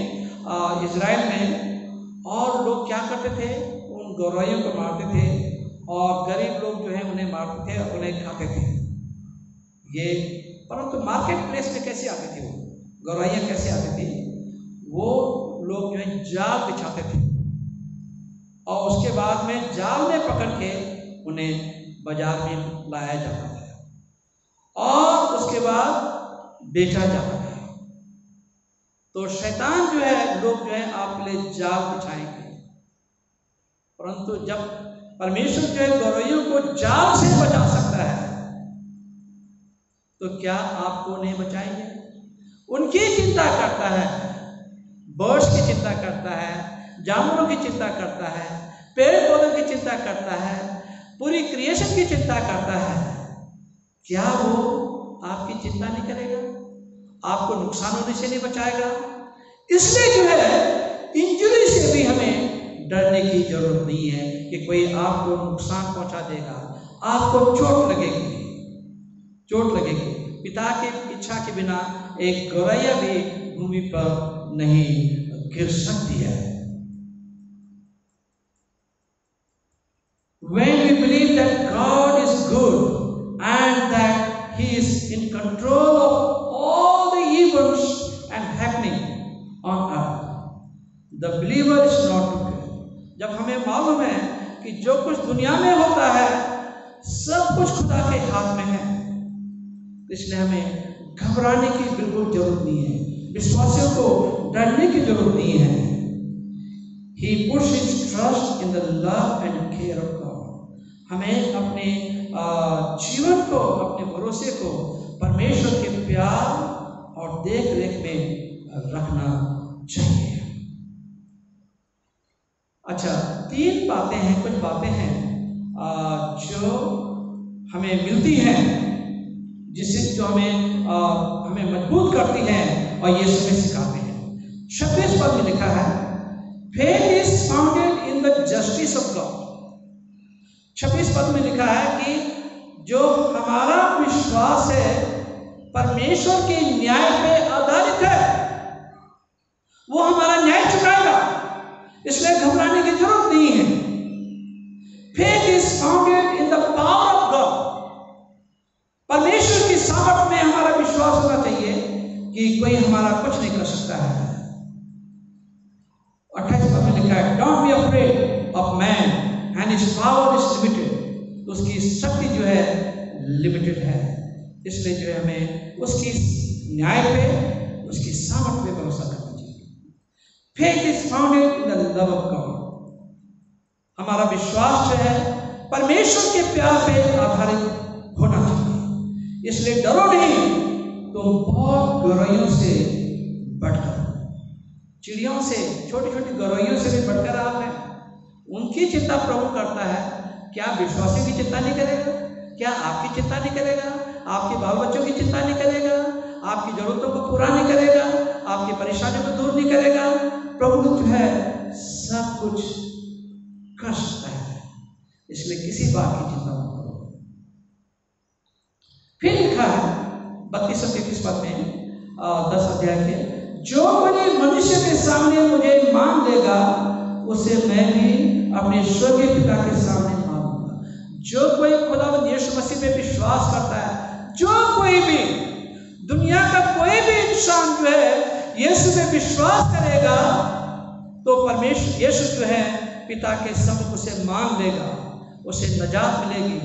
इजराइल में। और लोग क्या करते थे, उन गौरैयों को मारते थे और गरीब लोग जो है उन्हें मारते थे और उन्हें खाते थे ये। परंतु मार्केट प्लेस में कैसे आती थी वो गौरैया, कैसे आती थी? वो लोग जो है जाल बिछाते थे और उसके बाद में जाल में पकड़ के उन्हें बाजार में लाया जाता था और उसके बाद बेचा जाता था। तो शैतान जो है, लोग जो है आपके लिए जाल बिछाएंगे, परंतु जब परमेश्वर जो है गौरैयों को जाल से बचा सकता है, तो क्या आपको नहीं बचाएंगे? उनकी चिंता करता है, बर्ड्स की चिंता करता है, जानवरों की चिंता करता है, पेड़ पौधों की चिंता करता है, पूरी क्रिएशन की चिंता करता है। क्या वो आपकी चिंता नहीं करेगा? आपको नुकसान होने से नहीं बचाएगा? इसलिए जो है इंजरी से भी हमें डरने की जरूरत नहीं है कि कोई आपको नुकसान पहुंचा देगा, आपको चोट लगेगी, चोट लगेगी। पिता की इच्छा के बिना एक गौरैया भी भूमि पर नहीं गिर सकती है। When we believe that God is good and that He is in control of all the events and happening on earth, the believer is not to fear. जब हमें मालूम है कि जो कुछ दुनिया में होता है सब कुछ खुदा के हाथ में है, इसलिए हमें घबराने की बिल्कुल जरूरत नहीं है, विश्वासियों को डरने की जरूरत नहीं है। He puts his trust in the love and care of God. हमें अपने जीवन को, अपने भरोसे को परमेश्वर के प्यार और देख रेख में रखना चाहिए। अच्छा, 3 बातें हैं, कुछ बातें हैं जो हमें मिलती हैं, जिससे जो हमें मजबूत करती हैं और यीशु में सिखाते हैं। 26 पद में लिखा है, Faith is founded in the justice of God. 26 पद में लिखा है कि जो हमारा विश्वास है परमेश्वर के न्याय पे आधारित है, वो हमारा न्याय चुकाएगा, इसलिए घबराने की जरूरत नहीं है। Faith is founded in the power of God. परमेश्वर की सामर्थ में हम लिमिटेड है, इसलिए जो है हमें उसकी न्याय पे, उसकी सामर्थ पे भरोसा करना चाहिए। Faith is founded in the love of God. हमारा विश्वास जो है परमेश्वर के प्यार पे आधारित होना चाहिए। इसलिए डरो नहीं, तुम बहुत गौरैयों से बढ़कर, चिड़ियों से, छोटी छोटी गौरैयों से भी बढ़कर आप हैं। उनकी चिंता प्रभु करता है, क्या विश्वासी की चिंता नहीं करेगा? क्या आपकी चिंता नहीं करेगा? आपके बाल बच्चों की चिंता नहीं करेगा? आपकी जरूरतों को पूरा नहीं करेगा? आपकी परेशानियों को दूर नहीं करेगा? प्रभु जो है सब कुछ कर सकता है, इसलिए किसी बात की चिंता मत करो। फिर लिखा है 32 और 33 पद में 10 अध्याय के, जो कोई मनुष्य के सामने मुझे मान लेगा उसे मैं भी अपने स्वर्गीय पिता के सामने मानूंगा। जो कोई खुदावंद यीशु मसीह पे विश्वास करता है, जो कोई भी दुनिया का कोई भी इंसान जो है यीशु पे विश्वास करेगा, तो परमेश्वर यीशु जो है पिता के सम्मुख उसे मान लेगा, उसे नजात मिलेगी,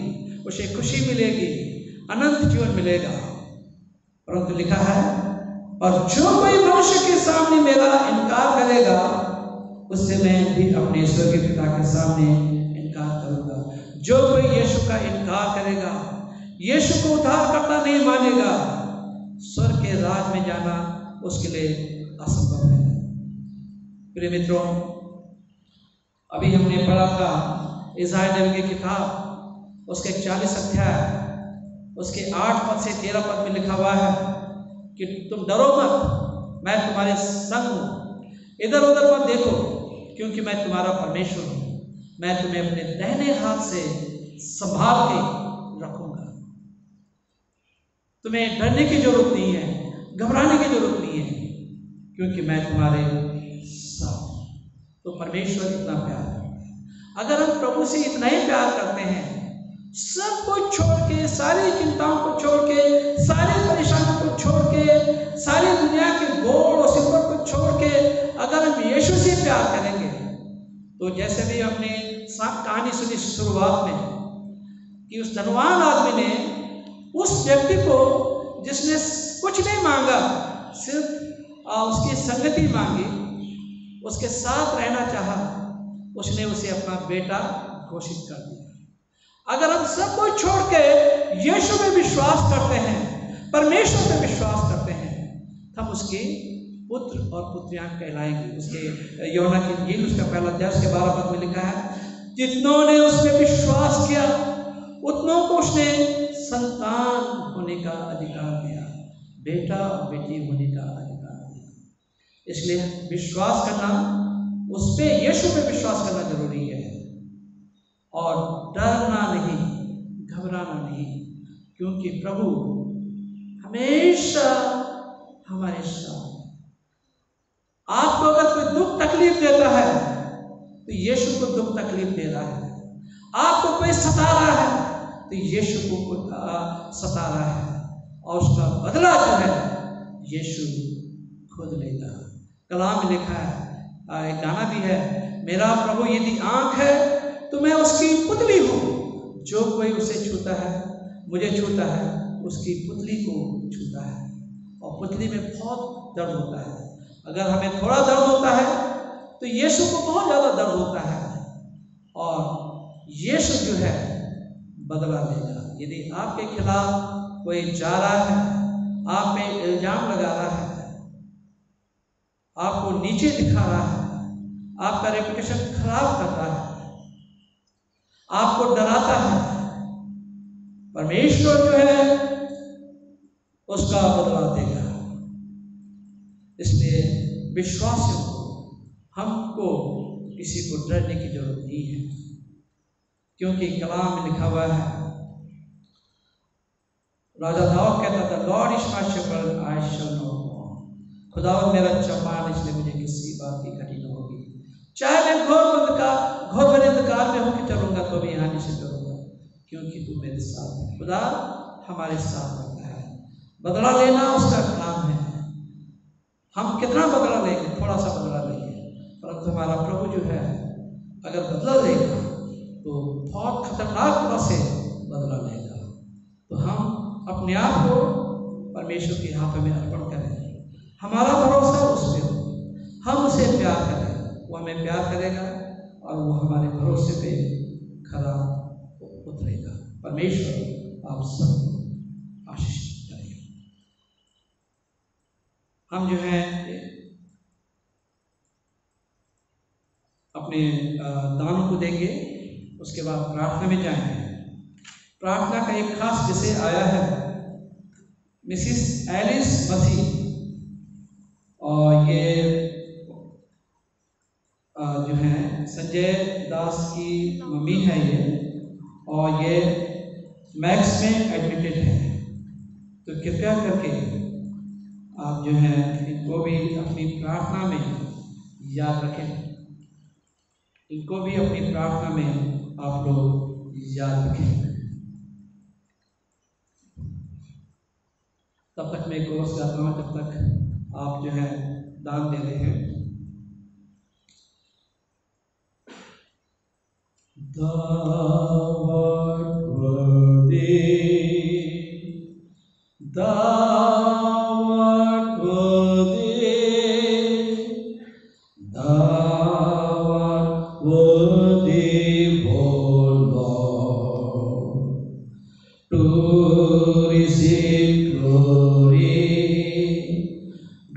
उसे खुशी मिलेगी, अनंत जीवन मिलेगा। परंतु लिखा है, और जो कोई मनुष्य के सामने मेरा इनकार करेगा उससे मैं भी अपने स्वर्गीय पिता के सामने इनकार करूंगा। जो कोई यीशु का इनकार करेगा, यीशु को उद्धारकर्ता नहीं मानेगा, स्वर्ग के राज में जाना उसके लिए असंभव है। प्रिय मित्रों, अभी हमने पढ़ा था इज़ाया नबी की किताब, उसके 40 अध्याय, उसके 8 पद से 13 पद में लिखा हुआ है कि तुम डरो मत, मैं तुम्हारे संग हूँ, इधर उधर मत देखो, क्योंकि मैं तुम्हारा परमेश्वर हूँ, मैं तुम्हें अपने दाहिने हाथ से संभाल के रखूंगा। तुम्हें डरने की जरूरत नहीं है, घबराने की जरूरत नहीं है, क्योंकि मैं तुम्हारे साथ। तो परमेश्वर इतना प्यार करता है। अगर हम प्रभु से इतना ही प्यार करते हैं, सब कुछ छोड़ के, सारी चिंताओं को छोड़ के, सारी परेशानियों को छोड़ के, सारी दुनिया के गोड़ और सिफर को छोड़ के अगर हम यीशु से प्यार करेंगे, तो जैसे भी हमने कहानी सुनी शुरुआत में कि उस धनवान आदमी ने उस व्यक्ति को, जिसने कुछ नहीं मांगा, सिर्फ उसकी संगति मांगी, उसके साथ रहना चाहा, उसने उसे अपना बेटा घोषित कर दिया। अगर हम सब कुछ छोड़ के यीशु में विश्वास करते हैं, परमेश्वर में विश्वास करते हैं, हम उसके पुत्र और पुत्रियां कहलाएंगे। उसके यूहन्ना की इंजील उसका पहला अध्याय उसके 12 पद में लिखा है, जितनों ने उसमें विश्वास किया उतनों को उसने संतान होने का अधिकार दिया, बेटा और बेटी होने का अधिकार दिया। इसलिए विश्वास करना, उस पे यीशु पे विश्वास करना जरूरी है, और डरना नहीं, घबराना नहीं, क्योंकि प्रभु हमेशा हमारे साथ। आपको अगर कोई दुख तकलीफ देता है तो यीशु को दुख तकलीफ दे रहा है। आपको कोई सता रहा है तो यीशु को सता रहा है, और उसका बदला जो है यीशु खुद लेगा। कलाम में लिखा है, एक गाना भी है, मेरा प्रभु यदि आंख है तो मैं उसकी पुतली हूँ, जो कोई उसे छूता है, मुझे छूता है, उसकी पुतली को छूता है। और पुतली में बहुत दर्द होता है। अगर हमें थोड़ा दर्द होता है तो यीशु को बहुत ज़्यादा दर्द होता है, और यीशु जो है बदला लेगा। यदि आपके खिलाफ कोई जा रहा है, आप पे इल्जाम लगा रहा है, आपको नीचे दिखा रहा है, आपका रेपुटेशन खराब कर रहा है, आपको डराता है, परमेश्वर जो है उसका बदला देगा। इसलिए विश्वासियों को, हमको किसी को डरने की जरूरत नहीं है, क्योंकि कलाम में लिखा हुआ है, राजा दाऊद कहता था, Lord is my shepherd I shall not want. खुदावंद मेरा चौपान, इसलिए मुझे किसी बात की घटी न होगी। चाहे मैं घोर भरे अंधकार में होकर चलूंगा तो भी यहाँ से करूंगा, क्योंकि तू मेरे साथ है। खुदा हमारे साथ रहता है। बदला लेना उसका काम है। हम कितना बदला लेंगे? थोड़ा सा बदला लेंगे, परंतु हमारा प्रभु जो है अगर बदला लेगा तो बहुत खतरनाक तरह से बदला लेगा। तो अपने आप को परमेश्वर के हाथों में अर्पण करें, हमारा भरोसा उस पर हो, हम उसे प्यार करें, वो हमें प्यार करेगा और वो हमारे भरोसे पे खरा उतरेगा। परमेश्वर आप सबको आशीष करेगा। हम जो है अपने दानों को देंगे, उसके बाद प्रार्थना में जाएंगे। प्रार्थना का एक खास विषय आया है मिसिस एलिस मसी, और ये जो है संजय दास की मम्मी है ये, और ये मैक्स में एडमिटेड है। तो कृपया करके आप जो है इनको भी अपनी प्रार्थना में याद रखें, इनको भी अपनी प्रार्थना में आप लोग याद रखें। तब तक मैं कोर्स गाता हूँ, जब तक आप जो है दान दे रहे हैं। Thou art worthy, thou art worthy, thou art worthy, O Lord, to receive glory,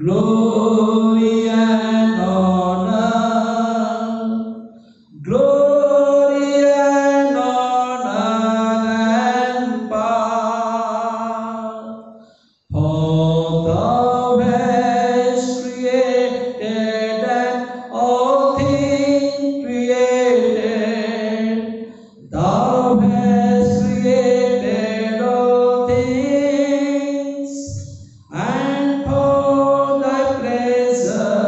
glory and honor, glory and honor and power. For thou hast created and all things created, thou hast created all things, and for thy pleasure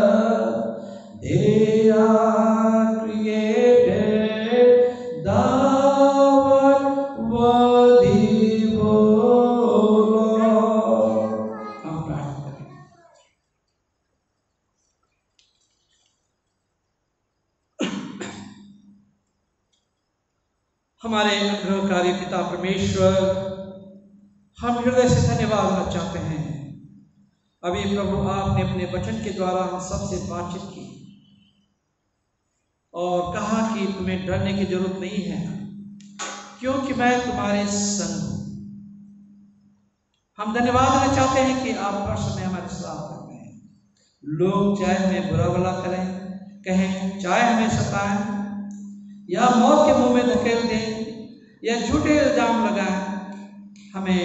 they are created. Thou art worthy, O Lord. हम प्रार्थना करें। हमारे अनुग्रहकारी पिता परमेश्वर, हम हृदय से धन्यवाद करना चाहते हैं। अभी प्रभु आपने अपने वचन के द्वारा हम सबसे बातचीत की और कहा कि तुम्हें डरने की जरूरत नहीं है, क्योंकि मैं तुम्हारे संग हूं। हम धन्यवाद देना चाहते हैं कि आप हर समय हमारे साथ रहते हैं। लोग चाहे हमें बुरा भला कहें, चाहे हमें सताएं या मौत के मुंह में धकेल दें या झूठे इल्जाम लगाएं, हमें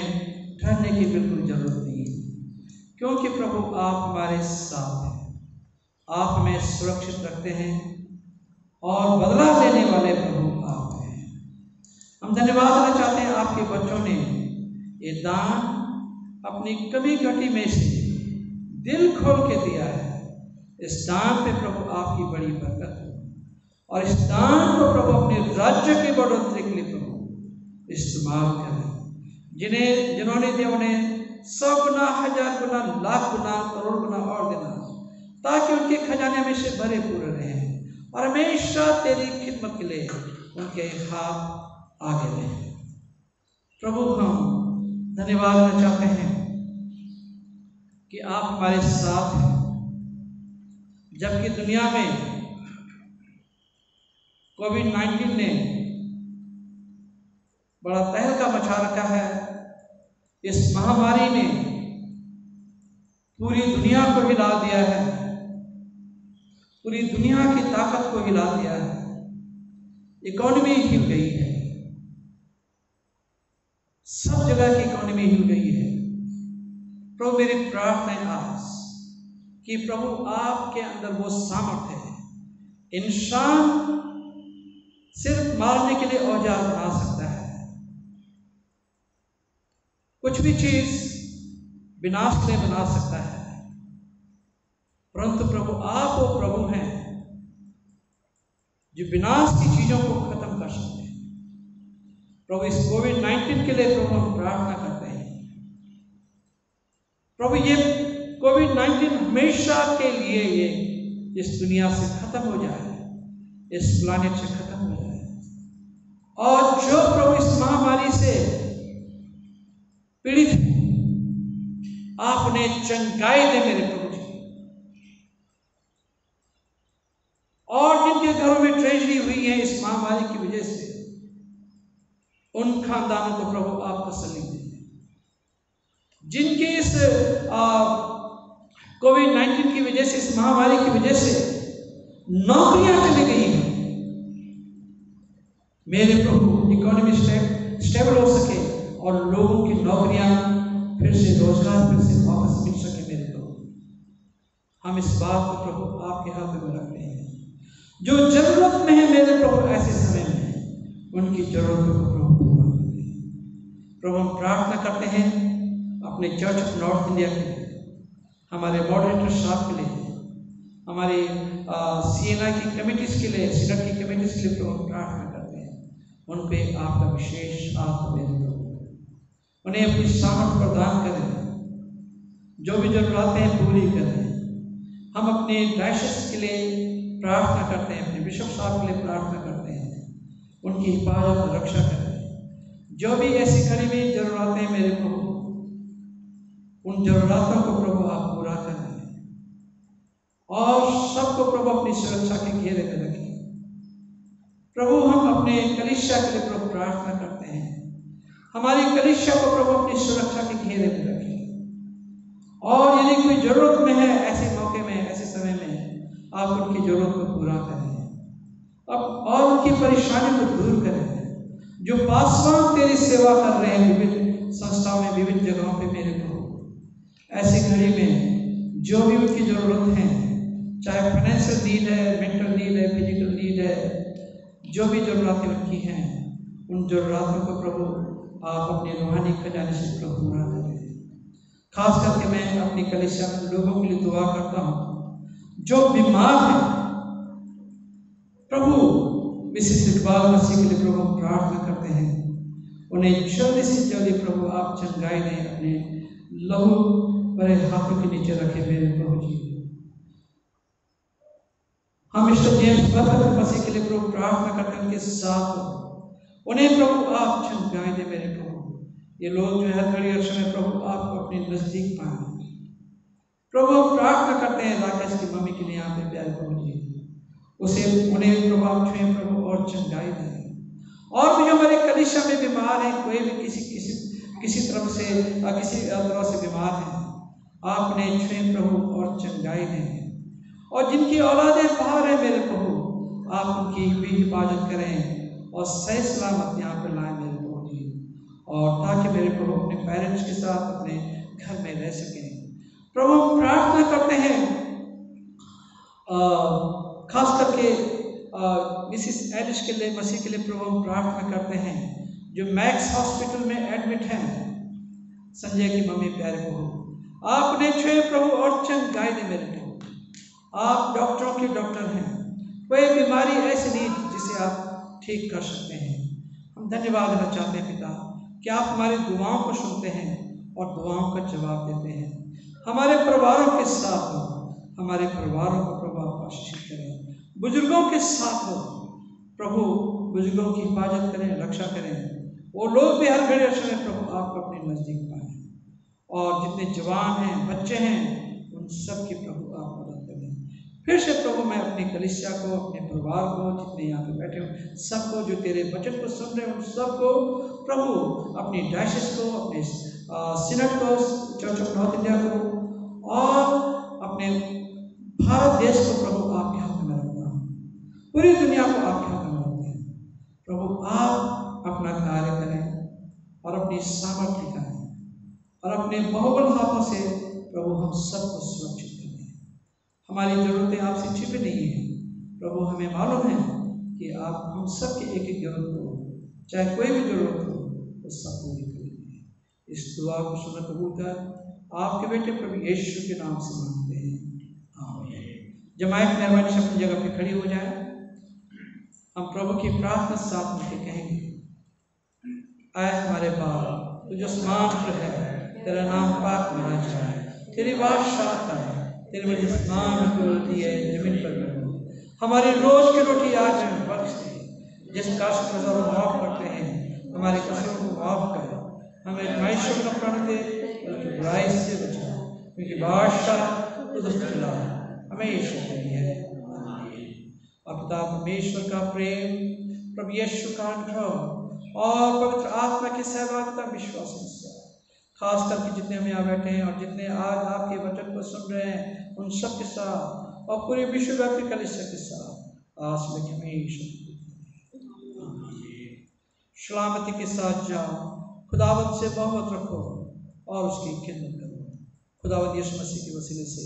डरने की बिल्कुल जरूरत नहीं है, क्योंकि प्रभु आप हमारे साथ हैं। आप हमें सुरक्षित रखते हैं और बदला लेने वाले प्रभु आप हैं। हम धन्यवाद देना चाहते हैं, आपके बच्चों ने ये दान अपनी कमी घटी में से दिल खोल के दिया है। इस दान पे प्रभु आपकी बड़ी बरकत हो, और इस दान को प्रभु अपने राज्य की बढ़ोतरी के लिए प्रभु इस्तेमाल करें। जिन्होंने देव ने 100 गुना, 1000 गुना, लाख गुना, करोड़ गुना और देना, ताकि उनके खजाने में से भरे पूरे रहें और हमेशा तेरी खिदमत के लिए उनके हाथ आगे रहें। प्रभु हम धन्यवाद देना चाहते हैं कि आप हमारे साथ हैं, जबकि दुनिया में कोविड-19 ने बड़ा तहलका मचा रखा है। इस महामारी ने पूरी दुनिया को हिला दिया है, पूरी दुनिया की ताकत को हिला दिया है। इकोनॉमी हिल गई है, सब जगह की इकोनॉमी हिल गई है। प्रभु मेरी प्रार्थना है आज कि प्रभु आपके अंदर वो सामर्थ्य है। इंसान सिर्फ मारने के लिए औजार बना सकता है, कुछ भी चीज विनाश के लिए बना सकता है, परंतु प्रभु आप वो प्रभु हैं जो विनाश की चीजों को खत्म कर सकते हैं। प्रभु इस कोविड-19 के लिए प्रभु हम प्रार्थना करते हैं। प्रभु ये कोविड-19 हमेशा के लिए ये इस दुनिया से खत्म हो जाए, इस प्लानेट से खत्म हो जाए, और जो प्रभु इस महामारी से पीड़ित उन्हें चंगाई दे मेरे प्रभु जी। और जिनके घरों में ट्रेजडी हुई है इस महामारी की वजह से, उन खानदानों को प्रभु आप तसल्ली दें। जिनके इस कोविड-19 की वजह से, इस महामारी की वजह से नौकरियां चली गई हैं, मेरे प्रभु इकोनॉमी स्टेबल हो सके और लोगों की नौकरियां फिर से, रोजगार फिर से वापस मिल सके मेरे प्रभु। हम इस बात को प्रभु आपके हाथ में रखते हैं। जो जरूरत में है मेरे प्रभु ऐसे समय में, उनकी जरूरतों को प्रभु पूरा करते हैं। प्रभु हम प्रार्थना करते हैं अपने चर्च ऑफ नॉर्थ इंडिया के लिए, हमारे मॉडरेटर साहब के लिए, हमारे CNI की कमेटीज के लिए, सिनड की कमेटीज के लिए प्रभु हम प्रार्थना करते हैं। उन पे आपका विशेष हाथ मेरे प्रभु, उन्हें अपनी सामर्थ प्रदान करें, जो भी जरूरतें हैं पूरी करें। हम अपने डायसिस के लिए प्रार्थना करते हैं, अपने बिशप साहब के लिए प्रार्थना करते हैं, उनकी हिफाजत और रक्षा करें। जो भी ऐसी घड़ी में जरूरतें मेरे प्रभु, उन जरूरतों को प्रभु आप पूरा करें और सबको प्रभु अपनी सुरक्षा के घेरे में रखें। प्रभु हम अपने कलीसिया के लिए प्रभु प्रार्थना करते हैं, हमारी कलीसिया को प्रभु अपनी सुरक्षा के घेरे में रखें। और यदि कोई जरूरत में है ऐसे मौके में, ऐसे समय में, आप उनकी जरूरत को पूरा करें अब और उनकी परेशानी को दूर करें। जो पासवान तेरी सेवा कर रहे हैं विभिन्न संस्थाओं में, विभिन्न जगहों पे मेरे प्रभु, ऐसी घड़ी में जो भी उनकी जरूरत है, चाहे फाइनेंशियल नीड है, मेंटल नीड है, फिजिकल नीड है, जो भी जरूरतें उनकी हैं, उन जरूरतों को प्रभु आप अपने रूहानी खजाने से प्रभु पूरा करें। खास करके मैं अपनी कलीसिया में लोगों के लिए दुआ करता हूँ जो बीमार हैं। प्रभु मिसेस इकबाल मसीह के लिए प्रभु हम प्रार्थना करते हैं, उन्हें जल्दी से जल्दी प्रभु आप चंगाई दें, अपने लहू भरे हाथों के नीचे रखे मेरे प्रभु जी। हम मिस्टर जेम्स बर्बर मसीह के लिए प्रभु प्रार्थना करते हैं, उनके साथ उन्हें प्रभु आप चंगाई दें मेरे प्रभु। ये लोग जो है घड़ी और समय प्रभु आपको अपने नजदीक पाए। प्रभु हम प्रार्थना करते हैं राकेश की मम्मी के लिए यहाँ पे प्यारे प्रभु जी, उसे उन्हें प्रभु आप छुएं प्रभु और चंगाई दें। और भी जो हमारे कलीसिया में बीमार हैं, कोई भी किसी तरफ से किसी तरह से बीमार हैं, आप उन्हें छुएं प्रभु और चंगाई दें। और जिनकी औलादें बाहर हैं मेरे प्रभु, आप उनकी भी हिफाजत करें और सही सलामत यहाँ पर लाएं मेरे प्रभु जी, और ताकि मेरे प्रभु अपने पेरेंट्स के साथ अपने घर में रह सकें। प्रभु हम प्रार्थना करते हैं खास करके मिसिस एलिस के लिए, मसीह के लिए प्रभु हम प्रार्थना करते हैं जो मैक्स हॉस्पिटल में एडमिट हैं, संजय की मम्मी प्यारे प्रभु आप उन्हें छुए प्रभु और चंगाई दे मेरे प्रभु। आप डॉक्टरों के डॉक्टर हैं, कोई बीमारी ऐसी नहीं जिसे आप ठीक कर सकते हैं। हम धन्यवाद देना चाहते हैं पिता कि आप हमारी दुआओं को सुनते हैं और दुआओं का जवाब देते हैं। हमारे परिवारों के साथ हो, हमारे परिवारों को प्रभु आप आशीष करें। बुजुर्गों के साथ हो प्रभु, बुजुर्गों की हिफाजत करें, रक्षा करें। वो लोग भी हर घड़ी समय प्रभु आपको अपने नजदीक पाएं। और जितने जवान हैं, बच्चे हैं, उन सब की प्रभु आप मदद करें। फिर से प्रभु मैं अपनी कलीसिया को, अपने परिवार को, जितने यहाँ पे बैठे हो सबको, जो तेरे वचन को सुन रहे हैं उन सबको प्रभु, अपनी डायसिस को, अपने सिनड को, चर्च ऑफ नॉर्थ इंडिया को और अपने भारत देश को प्रभु आपके हाथ में रखता हूँ। पूरी दुनिया को आपके हाथ में रखते हैं प्रभु। आप अपना कार्य करें और अपनी सामर्थ्य दिखाएं और अपने बहुबल हाथों से प्रभु हम सबको सुरक्षित करें। हमारी जरूरतें आपसे छिपी नहीं है प्रभु, हमें मालूम है कि आप हम सब के एक एक जरूरत को, चाहे कोई भी जरूरत हो, उस सब पूरी करेंगे। इस दुआ को सुन कबूल कर आपके बेटे प्रभु यीशु के नाम से मांगते हैं, आमीन। जमायत मेहरबानी से अपनी जगह पे खड़ी हो जाए। हम प्रभु की प्रार्थना साथ मिलकर कहेंगे। आए हमारे बाप तू जो आसमान पर है, तेरा नाम पाक माना जाए, तेरी बादशाहत आए, तेरी वजह स्नान होती है जमीन पर करो। हमारी रोज की रोटी आज हमें बख्श दे, जिस काश को माफ करते हैं हमारे कसरों को माफ कर, हमें आयशों का प्रण दे बल्कि बुराई से बचा। क्योंकि बादशाह खुदा हमेशा के लिए है। और पिता परमेश्वर का प्रेम, प्रभु यीशु का अनुग्रह और पवित्र आत्मा की सहभागिता विश्वास खास करके जितने हम यहाँ बैठे हैं और जितने आज आपके वचन को सुन रहे हैं उन सब के साथ और पूरे विश्वव्यापी कलीसिया के साथ आज में हमेशा सलामती के साथ जाओ, खुदावंद से मोहब्बत रखो और उसकी खिदमत करो। खुदावंद यीशु मसीह के वसीले से